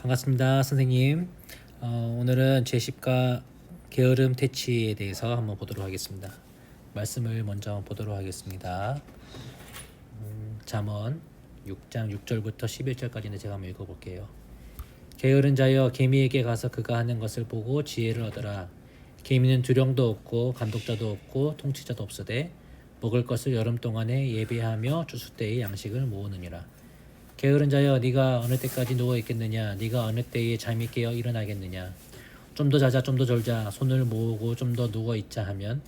반갑습니다, 선생님. 오늘은 제10과 게으름 퇴치에 대해서 한번 보도록 하겠습니다. 말씀을 먼저 보도록 하겠습니다. 잠언 6장 6절부터 11절까지는 제가 한번 읽어볼게요. 게으른 자여, 개미에게 가서 그가 하는 것을 보고 지혜를 얻어라. 개미는 두령도 없고 감독자도 없고 통치자도 없으되 먹을 것을 여름 동안에 예배하며 추수 때에 양식을 모으느니라. 게으른 자여, 네가 어느 때까지 누워 있겠느냐? 네가 어느 때에 잠이 깨어 일어나겠느냐? 좀 더 자자, 좀 더 졸자. 손을 모으고 좀 더 누워 있자 하면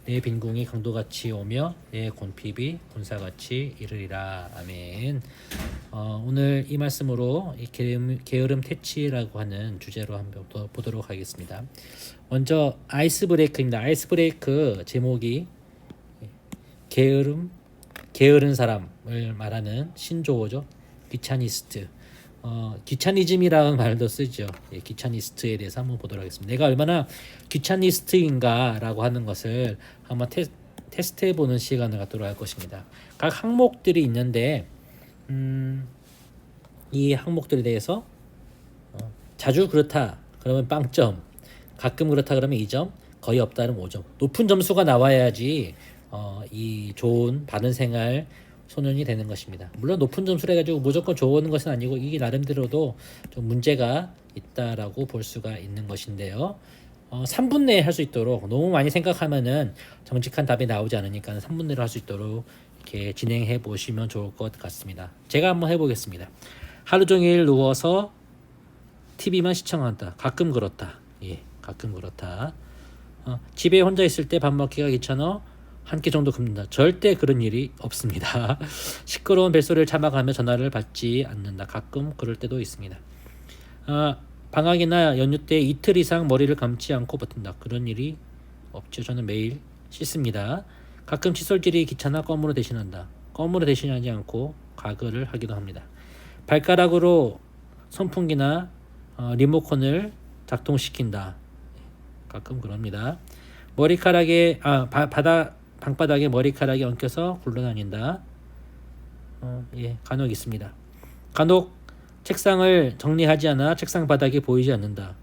내 빈궁이 강도같이 오며 내 곤핍이 군사같이 이르리라. 아멘. 오늘 이 말씀으로 이 게으름 퇴치라고 하는 주제로 한번 보도록 하겠습니다. 먼저 아이스 브레이크입니다. 아이스 브레이크 제목이 게으른 사람을 말하는 신조어죠. 귀차니스트. 귀차니즘이라는 말도 쓰죠. 귀차니스트에 대해서 한번 보도록 하겠습니다. 내가 얼마나 귀차니스트인가라고 하는 것을 한번 테스트해보는 시간을 갖도록 할 것입니다. 각 항목들이 있는데 이 항목들에 대해서 자주 그렇다 그러면 빵점, 가끔 그렇다 그러면 2점, 거의 없다 그러면 5점. 높은 점수가 나와야지 이 좋은 바른 생활 소년이 되는 것입니다. 물론 높은 점수를 해가지고 무조건 좋은 것은 아니고 이게 나름대로도 좀 문제가 있다라고 볼 수가 있는 것인데요. 3분 내에 할 수 있도록, 너무 많이 생각하면은 정직한 답이 나오지 않으니까 3분 내로 할 수 있도록 이렇게 진행해 보시면 좋을 것 같습니다. 제가 한번 해보겠습니다. 하루 종일 누워서 TV만 시청한다. 가끔 그렇다. 가끔 그렇다. 집에 혼자 있을 때 밥 먹기가 귀찮아 한 끼 정도 굶는다. 절대 그런 일이 없습니다. 시끄러운 벨소리를 참아가며 전화를 받지 않는다. 가끔 그럴 때도 있습니다. 방학이나 연휴 때 이틀 이상 머리를 감지 않고 버틴다. 그런 일이 없죠. 저는 매일 씻습니다. 가끔 칫솔질이 귀찮아 껌으로 대신한다. 껌으로 대신하지 않고 가글을 하기도 합니다. 발가락으로 선풍기나 리모컨을 작동시킨다. 가끔 그럽니다. 머리카락에 방바닥에 머리카락이 엉켜서 굴러다닌다. 간혹 있습니다. 간혹 책상을 정리하지 않아 책상 바닥이 보이지 않는다.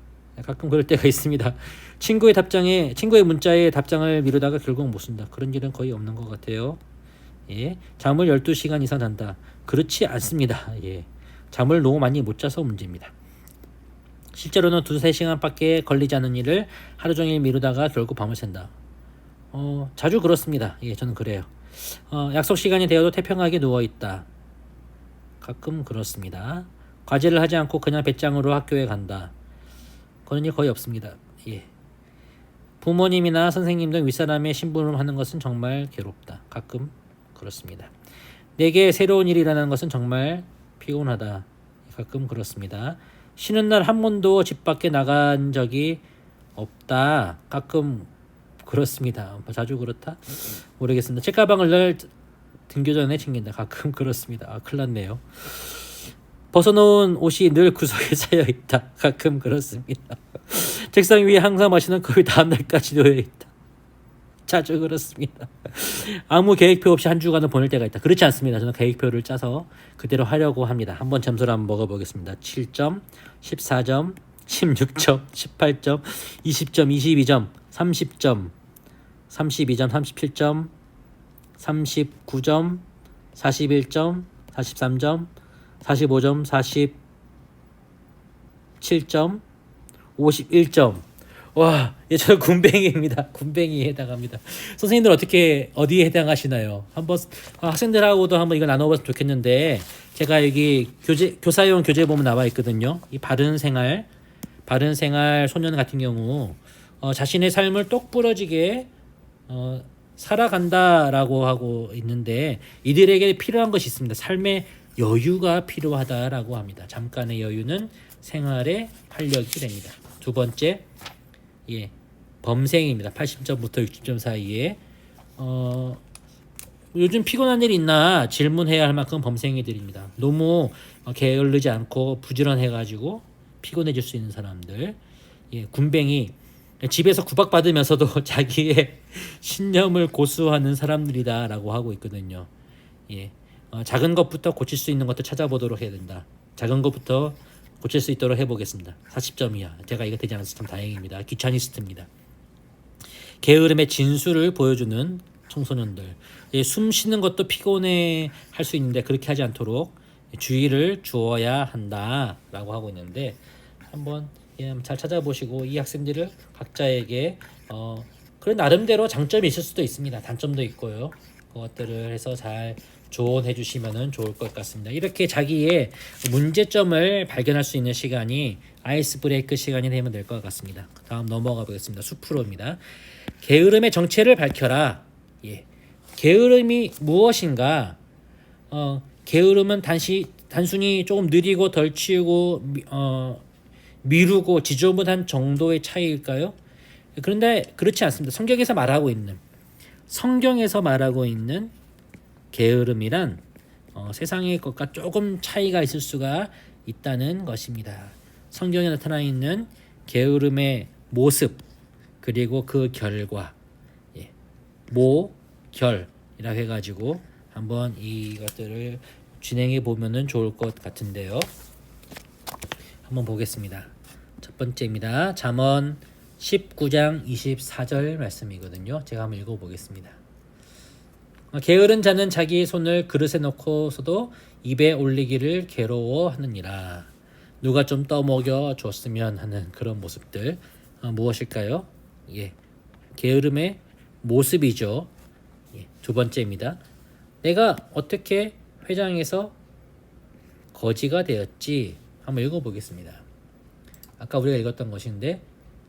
가끔 그럴 때가 있습니다. 친구의 문자에 답장을 미루다가 결국 못 쓴다. 그런 일은 거의 없는 것 같아요. 잠을 12시간 이상 잔다. 그렇지 않습니다. 잠을 너무 많이 못 자서 문제입니다. 실제로는 2-3시간밖에 걸리지 않은 일을 하루 종일 미루다가 결국 밤을 샌다. 자주 그렇습니다. 저는 그래요. 약속 시간이 되어도 태평하게 누워있다. 가끔 그렇습니다. 과제를 하지 않고 그냥 배짱으로 학교에 간다. 그런 일 거의 없습니다. 부모님이나 선생님 등 윗사람의 심부름하는 것은 정말 괴롭다. 가끔 그렇습니다. 내게 새로운 일이 일어나는 것은 정말 피곤하다. 가끔 그렇습니다. 쉬는 날 한 번도 집 밖에 나간 적이 없다. 가끔 그렇습니다. 자주 그렇다? 모르겠습니다. 책가방을 늘 등교 전에 챙긴다. 가끔 그렇습니다. 큰일 났네요. 벗어놓은 옷이 늘 구석에 쌓여있다. 가끔 그렇습니다. 책상 위에 항상 마시는 컵이 다음날까지 놓여있다. 자주 그렇습니다. 아무 계획표 없이 한 주간을 보낼 때가 있다. 그렇지 않습니다. 저는 계획표를 짜서 그대로 하려고 합니다. 한번 점수를 한번 먹어보겠습니다. 7점, 14점, 16점, 18점, 20점, 22점, 30점, 32점, 37점, 39점, 41점, 43점, 45점, 47점, 51점. 와, 저는 군뱅이입니다. 군뱅이에 해당합니다. 선생님들 어디에 해당하시나요? 한번 학생들하고도 한번 이거 나눠봤으면 좋겠는데, 제가 여기 교사용 교재 보면 나와 있거든요. 이 바른 생활 소년 같은 경우 자신의 삶을 똑부러지게 살아간다라고 하고 있는데, 이들에게 필요한 것이 있습니다. 삶의 여유가 필요하다라고 합니다. 잠깐의 여유는 생활의 활력이 됩니다. 두 번째, 범생입니다. 80점부터 60점 사이에 요즘 피곤한 일 있나 질문해야 할 만큼 범생이들입니다. 너무 게을르지 않고 부지런해가지고 피곤해질 수 있는 사람들. 군뱅이, 집에서 구박받으면서도 자기의 신념을 고수하는 사람들이다라고 하고 있거든요. 작은 것부터 고칠 수 있는 것도 찾아보도록 해야 된다. 작은 것부터 고칠 수 있도록 해보겠습니다. 40점이야. 제가 이거 되지 않아서 참 다행입니다. 귀차니스트입니다. 게으름의 진수를 보여주는 청소년들. 숨 쉬는 것도 피곤해 할 수 있는데 그렇게 하지 않도록 주의를 주어야 한다라고 하고 있는데 한번 잘 찾아보시고 이 학생들을 각자에게 그런 나름대로 장점이 있을 수도 있습니다. 단점도 있고요. 그것들을 해서 잘 조언해 주시면 좋을 것 같습니다. 이렇게 자기의 문제점을 발견할 수 있는 시간이 아이스 브레이크 시간이 되면 될 것 같습니다. 다음 넘어가 보겠습니다. 수프로입니다. 게으름의 정체를 밝혀라. 게으름이 무엇인가? 게으름은 단순히 조금 느리고 덜 치우고 미루고 지저분한 정도의 차이일까요? 그런데 그렇지 않습니다. 성경에서 말하고 있는 게으름이란 세상의 것과 조금 차이가 있을 수가 있다는 것입니다. 성경에 나타나 있는 게으름의 모습 그리고 그 결과 모결이라고 해가지고 한번 이것들을 진행해 보면은 좋을 것 같은데요. 한번 보겠습니다. 첫 번째입니다. 잠언 19장 24절 말씀이거든요. 제가 한번 읽어보겠습니다. 게으른 자는 자기 손을 그릇에 넣고서도 입에 올리기를 괴로워하느니라. 누가 좀 떠먹여 줬으면 하는 그런 모습들 무엇일까요? 게으름의 모습이죠. 두 번째입니다. 내가 어떻게 회장에서 거지가 되었지? 한번 읽어보겠습니다. 아까 우리가 읽었던 것인데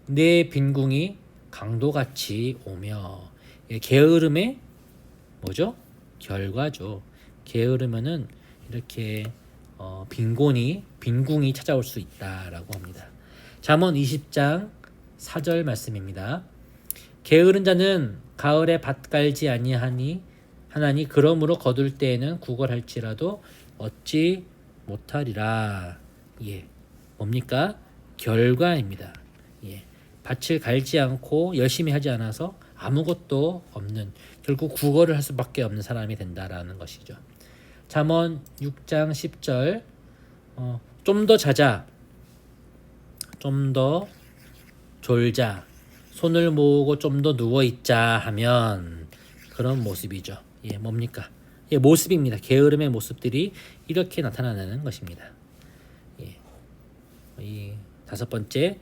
내 빈궁이 강도같이 오며 게으름의 뭐죠? 결과죠. 게으르면은 이렇게 빈궁이 찾아올 수 있다라고 합니다. 잠언 20장 4절 말씀입니다. 게으른 자는 가을에 밭 갈지 아니하니 하나니 그러므로 거둘 때에는 구걸할지라도 얻지 못하리라. 뭡니까? 결과입니다. 밭을 갈지 않고 열심히 하지 않아서 아무것도 없는 결국 구걸을 할 수밖에 없는 사람이 된다라는 것이죠. 잠언 6장 10절 좀 더 자자 좀 더 졸자 손을 모으고 좀 더 누워있자 하면 그런 모습이죠. 뭡니까? 모습입니다. 게으름의 모습들이 이렇게 나타나는 것입니다. 이 다섯 번째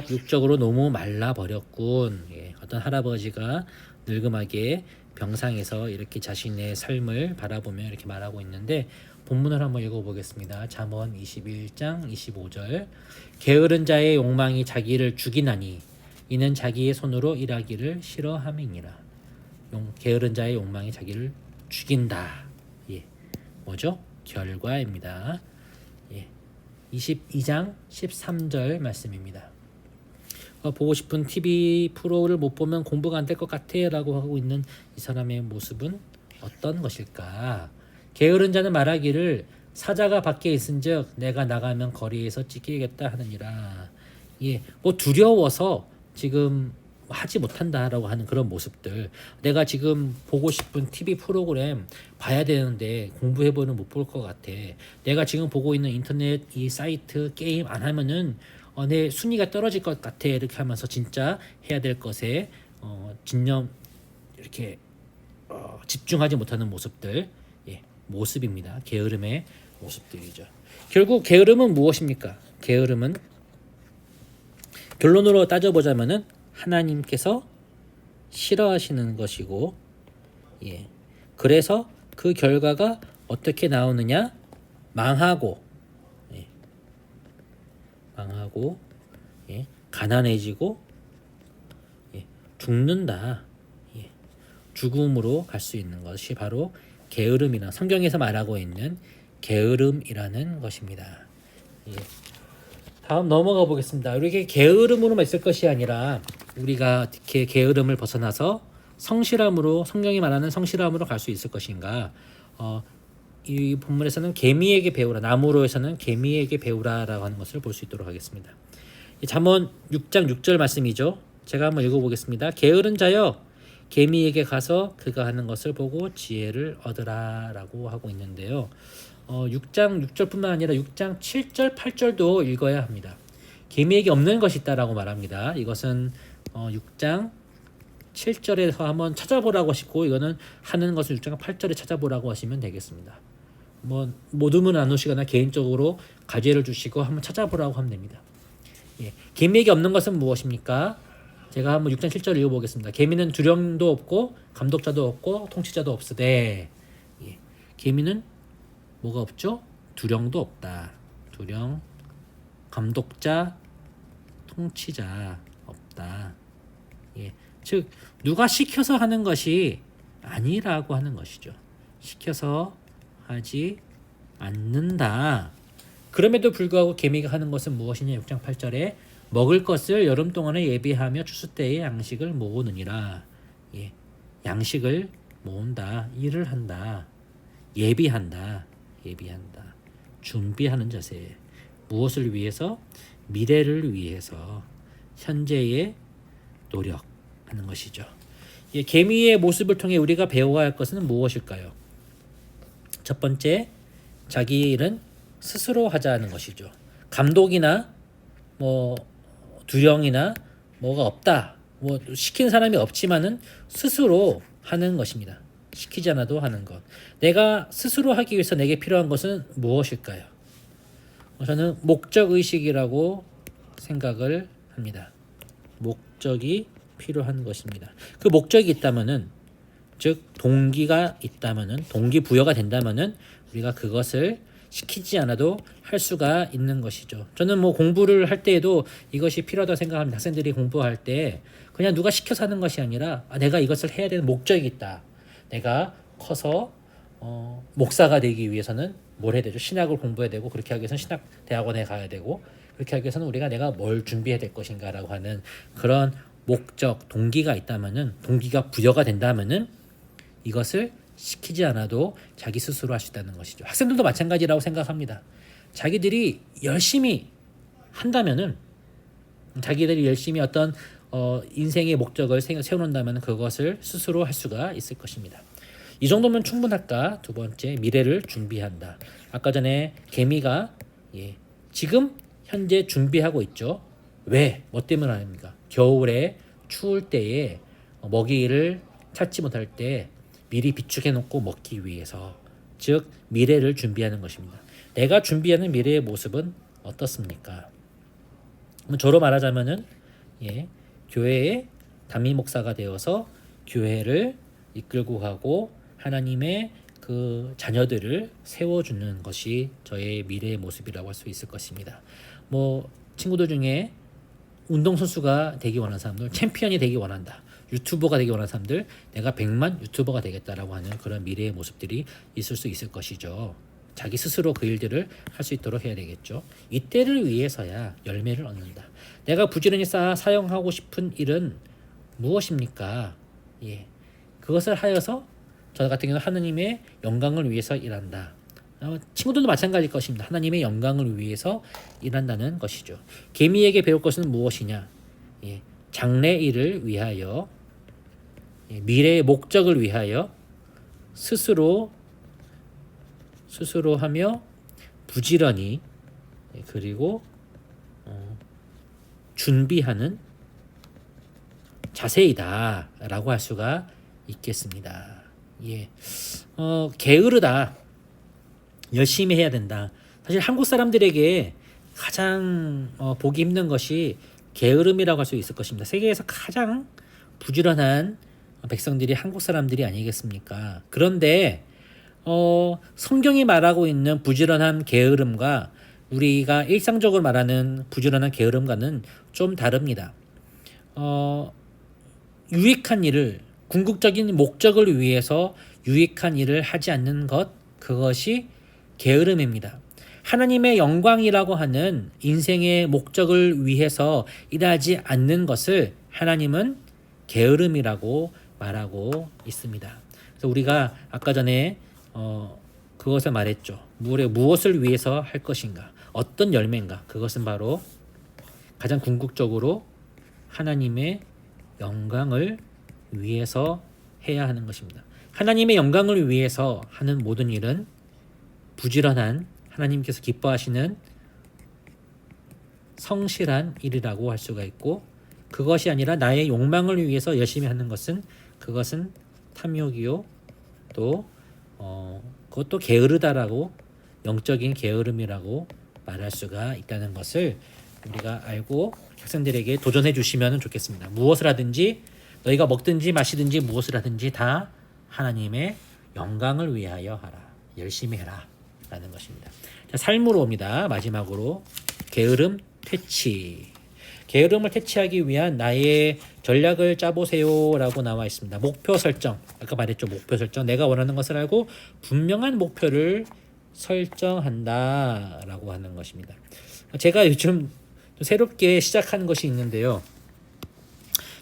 육적으로 너무 말라버렸군. 어떤 할아버지가 늙음하게 병상에서 이렇게 자신의 삶을 바라보며 이렇게 말하고 있는데 본문을 한번 읽어보겠습니다. 잠언 21장 25절 게으른 자의 욕망이 자기를 죽이나니 이는 자기의 손으로 일하기를 싫어함이니라. 게으른 자의 욕망이 자기를 죽인다. 뭐죠? 결과입니다. 22장 13절 말씀입니다. 보고 싶은 TV 프로를 못 보면 공부가 안 될 것 같아 라고 하고 있는 이 사람의 모습은 어떤 것일까? 게으른 자는 말하기를 사자가 밖에 있은즉 내가 나가면 거리에서 찢기겠다 하느니라. 뭐 두려워서 지금 하지 못한다라고 하는 그런 모습들. 내가 지금 보고 싶은 TV 프로그램 봐야 되는데 공부해보는 못 볼 것 같아. 내가 지금 보고 있는 인터넷 이 사이트 게임 안 하면은 내 순위가 떨어질 것 같아. 이렇게 하면서 진짜 해야 될 것에 진념 이렇게 집중하지 못하는 모습들. 모습입니다. 게으름의 모습들이죠. 결국 게으름은 무엇입니까? 게으름은 결론으로 따져보자면은 하나님께서 싫어하시는 것이고, 그래서 그 결과가 어떻게 나오느냐? 망하고, 가난해지고, 죽는다. 죽음으로 갈 수 있는 것이 바로 게으름이나 성경에서 말하고 있는 게으름이라는 것입니다. 다음 넘어가 보겠습니다. 이렇게 게으름으로만 있을 것이 아니라 우리가 어떻게 게으름을 벗어나서 성실함으로 성경이 말하는 성실함으로 갈 수 있을 것인가? 이 본문에서는 개미에게 배우라, 나무로에서는 개미에게 배우라라고 하는 것을 볼 수 있도록 하겠습니다. 잠언 6장 6절 말씀이죠. 제가 한번 읽어보겠습니다. 게으른 자여 개미에게 가서 그가 하는 것을 보고 지혜를 얻으라라고 하고 있는데요. 6장 6절뿐만 아니라 6장 7절 8절도 읽어야 합니다. 개미에게 없는 것이 있다라고 말합니다. 이것은 6장 7절에서 한번 찾아보라고 하시고 이거는 하는 것을 6장 8절에 찾아보라고 하시면 되겠습니다. 뭐 모두문 나누시거나 개인적으로 과제를 주시고 한번 찾아보라고 하면 됩니다. 예. 개미에게 없는 것은 무엇입니까? 제가 한번 6장 7절 읽어보겠습니다. 개미는 두령도 없고 감독자도 없고 통치자도 없으되 예. 개미는 뭐가 없죠? 두령도 없다. 두령, 감독자, 통치자 없다. 예. 즉 누가 시켜서 하는 것이 아니라고 하는 것이죠. 시켜서 하지 않는다. 그럼에도 불구하고 개미가 하는 것은 무엇이냐? 6장 8절에 먹을 것을 여름 동안에 예비하며 추수 때에 양식을 모으느니라. 예. 양식을 모은다. 일을 한다. 예비한다. 준비하는 자세. 무엇을 위해서? 미래를 위해서 현재의 노력하는 것이죠. 예, 개미의 모습을 통해 우리가 배워야 할 것은 무엇일까요? 첫 번째, 자기 일은 스스로 하자는 것이죠. 감독이나 뭐 두령이나 뭐가 없다. 뭐 시킨 사람이 없지만은 스스로 하는 것입니다. 시키지 않아도 하는 것. 내가 스스로 하기 위해서 내게 필요한 것은 무엇일까요? 저는 목적 의식이라고 생각을 합니다. 목적이 필요한 것입니다. 그 목적이 있다면은, 즉 동기가 있다면은, 동기부여가 된다면은 우리가 그것을 시키지 않아도 할 수가 있는 것이죠. 저는 뭐 공부를 할 때에도 이것이 필요하다고 생각합니다. 학생들이 공부할 때 그냥 누가 시켜서 하는 것이 아니라 내가 이것을 해야 되는 목적이 있다. 내가 커서 목사가 되기 위해서는 뭘 해야 되죠? 신학을 공부해야 되고, 그렇게 하기 위해서는 신학 대학원에 가야 되고, 그렇게 하기 위해서는 내가 뭘 준비해야 될 것인가라고 하는 그런 목적, 동기가 있다면은, 동기가 부여가 된다면은 이것을 시키지 않아도 자기 스스로 할 수 있다는 것이죠. 학생들도 마찬가지라고 생각합니다. 자기들이 열심히 한다면은, 자기들이 열심히 어떤 인생의 목적을 세워놓는다면 그것을 스스로 할 수가 있을 것입니다. 이 정도면 충분할까? 두 번째, 미래를 준비한다. 아까 전에 개미가 지금 현재 준비하고 있죠. 왜? 뭐 때문에 아닙니까? 겨울에 추울 때에 먹이를 찾지 못할 때 미리 비축해 놓고 먹기 위해서, 즉 미래를 준비하는 것입니다. 내가 준비하는 미래의 모습은 어떻습니까? 저로 말하자면은 교회의 담임 목사가 되어서 교회를 이끌고 가고 하나님의 그 자녀들을 세워주는 것이 저의 미래의 모습이라고 할 수 있을 것입니다. 뭐 친구들 중에 운동선수가 되기 원하는 사람들, 챔피언이 되기 원한다, 유튜버가 되기 원하는 사람들, 내가 100만 유튜버가 되겠다라고 하는 그런 미래의 모습들이 있을 수 있을 것이죠. 자기 스스로 그 일들을 할 수 있도록 해야 되겠죠. 이때를 위해서야 열매를 얻는다. 내가 부지런히 사용하고 싶은 일은 무엇입니까? 그것을 하여서 저 같은 경우는 하나님의 영광을 위해서 일한다. 친구들도 마찬가지일 것입니다. 하나님의 영광을 위해서 일한다는 것이죠. 개미에게 배울 것은 무엇이냐? 장래 일을 위하여, 미래의 목적을 위하여 스스로 하며 부지런히, 그리고 준비하는 자세이다라고 할 수가 있겠습니다. 게으르다, 열심히 해야 된다. 사실 한국 사람들에게 가장 보기 힘든 것이 게으름이라고 할 수 있을 것입니다. 세계에서 가장 부지런한 백성들이 한국 사람들이 아니겠습니까? 그런데 성경이 말하고 있는 부지런한 게으름과 우리가 일상적으로 말하는 부지런한 게으름과는 좀 다릅니다. 유익한 일을, 궁극적인 목적을 위해서 유익한 일을 하지 않는 것, 그것이 게으름입니다. 하나님의 영광이라고 하는 인생의 목적을 위해서 일하지 않는 것을 하나님은 게으름이라고 말하고 있습니다. 그래서 우리가 아까 전에 그것을 말했죠. 무엇을 위해서 할 것인가, 어떤 열매인가, 그것은 바로 가장 궁극적으로 하나님의 영광을 위해서 해야 하는 것입니다. 하나님의 영광을 위해서 하는 모든 일은 부지런한 하나님께서 기뻐하시는 성실한 일이라고 할 수가 있고 그것이 아니라 나의 욕망을 위해서 열심히 하는 것은 그것은 탐욕이요 또 그것도 게으르다라고 영적인 게으름이라고 말할 수가 있다는 것을 우리가 알고 학생들에게 도전해 주시면 좋겠습니다. 무엇을 하든지 너희가 먹든지 마시든지 무엇을 하든지 다 하나님의 영광을 위하여 하라. 열심히 해라 라는 것입니다. 자, 삶으로 옵니다. 마지막으로 게으름 퇴치. 게으름을 퇴치하기 위한 나의 전략을 짜보세요 라고 나와 있습니다. 목표 설정. 아까 말했죠. 목표 설정. 내가 원하는 것을 알고 분명한 목표를 설정한다 라고 하는 것입니다. 제가 요즘 새롭게 시작한 것이 있는데요.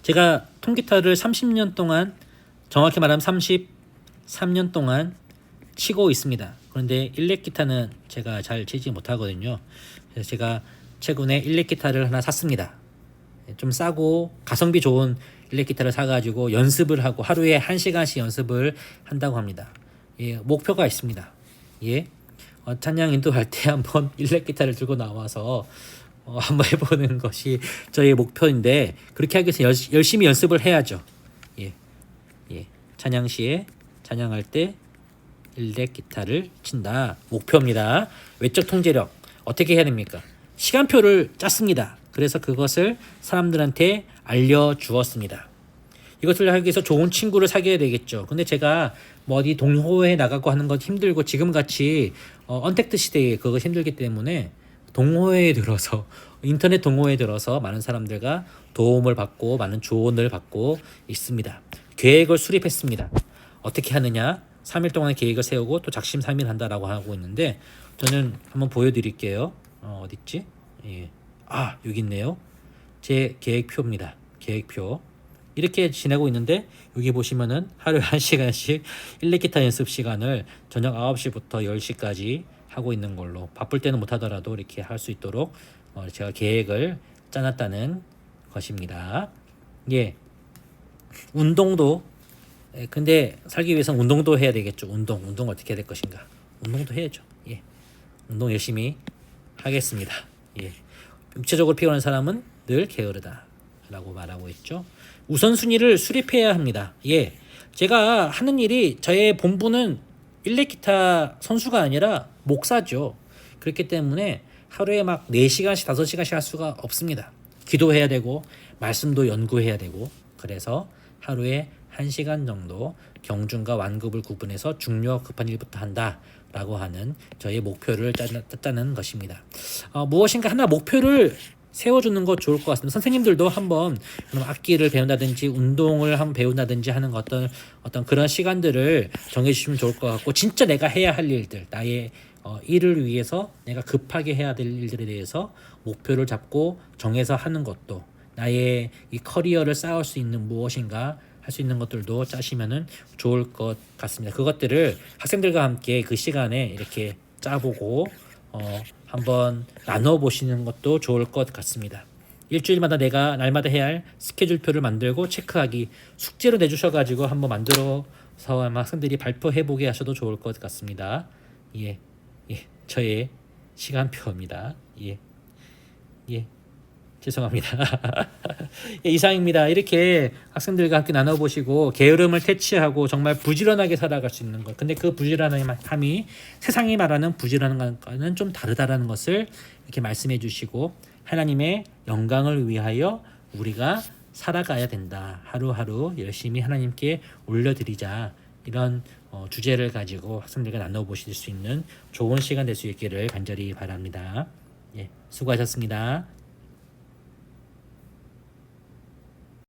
제가 통기타를 30년 동안 정확히 말하면 33년 동안 치고 있습니다. 그런데 일렉 기타는 제가 잘 치지 못하거든요. 그래서 제가 최근에 일렉 기타를 하나 샀습니다. 좀 싸고 가성비 좋은 일렉 기타를 사가지고 연습을 하고 하루에 1시간씩 연습을 한다고 합니다. 예, 목표가 있습니다. 예, 찬양 인도할 때 한번 일렉 기타를 들고 나와서 한번 해보는 것이 저의 목표인데 그렇게 하기 위해서 열심히 연습을 해야죠. 예, 예, 찬양 시에 찬양할 때 일렉 기타를 친다. 목표입니다. 외적 통제력 어떻게 해야 됩니까? 시간표를 짰습니다. 그래서 그것을 사람들한테 알려주었습니다. 이것을 하기 위해서 좋은 친구를 사귀어야 되겠죠. 근데 제가 뭐 어디 동호회에 나가고 하는 것 힘들고 지금같이 언택트 시대에 그거 힘들기 때문에 동호회에 들어서 인터넷 동호회에 들어서 많은 사람들과 도움을 받고 많은 조언을 받고 있습니다. 계획을 수립했습니다. 어떻게 하느냐? 3일 동안 계획을 세우고 또 작심삼일한다라고 하고 있는데 저는 한번 보여드릴게요. 어딨지? 예. 아, 여기 있네요. 제 계획표입니다. 계획표. 이렇게 지내고 있는데 여기 보시면은 하루에 1시간씩 일렉기타 연습 시간을 저녁 9시부터 10시까지 하고 있는 걸로 바쁠 때는 못하더라도 이렇게 할 수 있도록 제가 계획을 짜놨다는 것입니다. 예. 운동도 근데 살기 위해서는 운동도 해야 되겠죠. 운동 어떻게 해야 될 것인가? 운동도 해야죠. 예. 운동 열심히 하겠습니다. 예. 육체적으로 피곤한 사람은 늘 게으르다 라고 말하고 있죠. 우선순위를 수립해야 합니다. 예. 제가 하는 일이 저의 본부는 일렉기타 선수가 아니라 목사죠. 그렇기 때문에 하루에 막 4시간씩 5시간씩 할 수가 없습니다. 기도해야 되고 말씀도 연구해야 되고 그래서 하루에 1시간 정도 경중과 완급을 구분해서 중요 급한 일부터 한다라고 하는 저의 목표를 짰다는 것입니다. 무엇인가 하나 목표를 세워주는 것 좋을 것 같습니다. 선생님들도 한번 악기를 배운다든지 운동을 한번 배운다든지 하는 어떤 그런 시간들을 정해주시면 좋을 것 같고 진짜 내가 해야 할 일들 나의 일을 위해서 내가 급하게 해야 될 일들에 대해서 목표를 잡고 정해서 하는 것도 나의 이 커리어를 쌓을 수 있는 무엇인가 할 수 있는 것들도 짜시면은 좋을 것 같습니다. 그것들을 학생들과 함께 그 시간에 이렇게 짜보고 한번 나눠보시는 것도 좋을 것 같습니다. 일주일마다 내가 날마다 해야 할 스케줄표를 만들고 체크하기 숙제로 내주셔가지고 한번 만들어서 아마 학생들이 발표해보게 하셔도 좋을 것 같습니다. 예, 저의 시간표입니다. 예. 죄송합니다. 예, 이상입니다. 이렇게 학생들과 함께 나눠보시고 게으름을 퇴치하고 정말 부지런하게 살아갈 수 있는 것. 근데 그 부지런함이 세상이 말하는 부지런함과는 좀 다르다라는 것을 이렇게 말씀해 주시고 하나님의 영광을 위하여 우리가 살아가야 된다. 하루하루 열심히 하나님께 올려드리자. 이런 주제를 가지고 학생들과 나눠보실 수 있는 좋은 시간 될 수 있기를 간절히 바랍니다. 예, 수고하셨습니다.